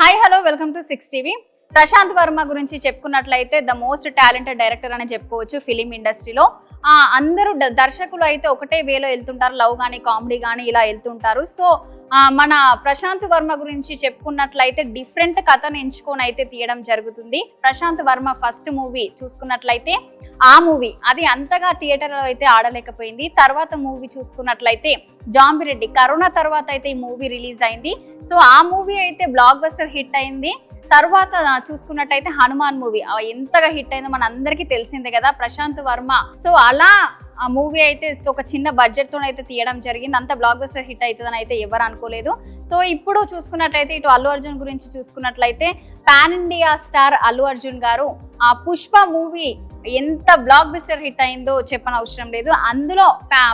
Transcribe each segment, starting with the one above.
Hi hello welcome to 6 TV. Prashant Varma గురించి చెప్పుకున్నట్లయితే the most talented director అని చెప్పుకోవచ్చు ఫిలిం ఇండస్ట్రీలో. అందరూ దర్శకులు అయితే ఒకటే వేలో వెళ్తుంటారు, లవ్ కానీ కామెడీ కానీ ఇలా వెళ్తుంటారు. సో మన ప్రశాంత్ వర్మ గురించి చెప్పుకున్నట్లయితే డిఫరెంట్ కథను ఎంచుకొని అయితే తీయడం జరుగుతుంది. ప్రశాంత్ వర్మ ఫస్ట్ మూవీ చూసుకున్నట్లయితే ఆ మూవీ అది అంతగా థియేటర్లో అయితే ఆడలేకపోయింది. తర్వాత మూవీ చూసుకున్నట్లయితే జాంబిరెడ్డి, కరోనా తర్వాత అయితే ఈ మూవీ రిలీజ్ అయింది. సో ఆ మూవీ అయితే బ్లాక్ బస్టర్ హిట్ అయింది. తర్వాత చూసుకున్నట్టయితే హనుమాన్ మూవీ ఎంతగా హిట్ అయిందో మన అందరికీ తెలిసిందే కదా ప్రశాంత్ వర్మ. సో అలా ఆ మూవీ అయితే ఒక చిన్న బడ్జెట్ తో అయితే తీయడం జరిగింది. అంత బ్లాక్ బస్టర్ హిట్ అవుతుందని అయితే ఎవరు అనుకోలేదు. సో ఇప్పుడు చూసుకున్నట్లయితే ఇటు అల్లు అర్జున్ గురించి చూసుకున్నట్లయితే pan India star Allu Arjun గారు ఆ పుష్ప మూవీ ఎంత బ్లాక్ బస్టర్ హిట్ అయిందో చెప్పనవసరం లేదు. అందులో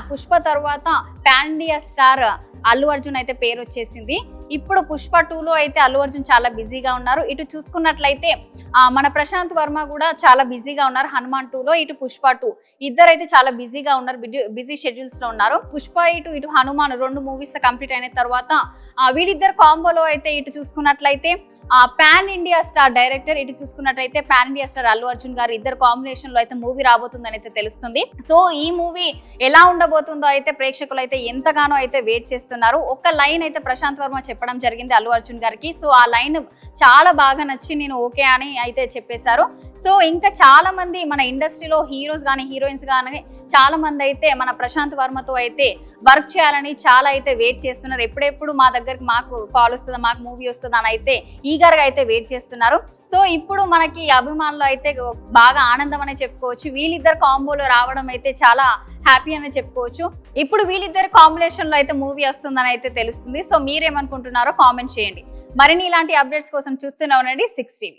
పుష్ప తర్వాత pan India star Allu Arjun అయితే పేరు వచ్చేసింది. ఇప్పుడు పుష్ప 2లో అయితే అల్లు అర్జున్ చాలా బిజీగా ఉన్నారు. ఇటు చూసుకున్నట్లయితే మన ప్రశాంత్ వర్మ కూడా చాలా బిజీగా ఉన్నారు హనుమాన్ 2లో. ఇటు పుష్ప 2 ఇద్దరైతే చాలా బిజీగా ఉన్నారు, బిజీ షెడ్యూల్స్ లో ఉన్నారు. పుష్ప ఇటు హనుమాన్ 2 మూవీస్ కంప్లీట్ అయిన తర్వాత వీళ్ళిద్దరు కాంబోలో అయితే ఇటు చూసుకున్నట్లయితే పాన్ ఇండియా స్టార్ డైరెక్టర్, ఇటు చూసుకున్నట్లయితే pan India star Allu Arjun గారు ఇద్దరు కాంబినేషన్ లో అయితే మూవీ రాబోతుందని అయితే తెలుస్తుంది. సో ఈ మూవీ ఎలా ఉండబోతుందో అయితే ప్రేక్షకులు అయితే ఎంతగానో అయితే వెయిట్ చేస్తున్నారు. ఒక లైన్ అయితే ప్రశాంత్ వర్మ చెప్పడం జరిగింది అల్లు అర్జున్ గారికి. సో ఆ లైన్ చాలా బాగా నచ్చి నేను ఓకే అని అయితే చెప్పేశారు. సో ఇంకా చాలా మంది మన ఇండస్ట్రీలో హీరోస్ కానీ హీరోయిన్స్ కానీ చాలా మంది అయితే మన ప్రశాంత్ వర్మతో అయితే వర్క్ చేయాలని చాలా అయితే వెయిట్ చేస్తున్నారు. ఎప్పుడెప్పుడు మా దగ్గరికి మాకు కాల్ వస్తుందా, మాకు మూవీ వస్తుందా అని అయితే ఈగర్గా అయితే వెయిట్ చేస్తున్నారు. సో ఇప్పుడు మనకి అభిమానులు అయితే బాగా ఆనందం అనే చెప్పుకోవచ్చు. వీళ్ళిద్దరు కాంబోలో రావడం అయితే చాలా హ్యాపీ అనే చెప్పుకోవచ్చు. ఇప్పుడు వీళ్ళిద్దరు కాంబినేషన్ లో అయితే మూవీ వస్తుందని అయితే తెలుస్తుంది. సో మీరేమనుకుంటున్నారో కామెంట్ చేయండి. మరిన్ని ఇలాంటి అప్డేట్స్ కోసం చూస్తూనే ఉండండి 6 టీవీ.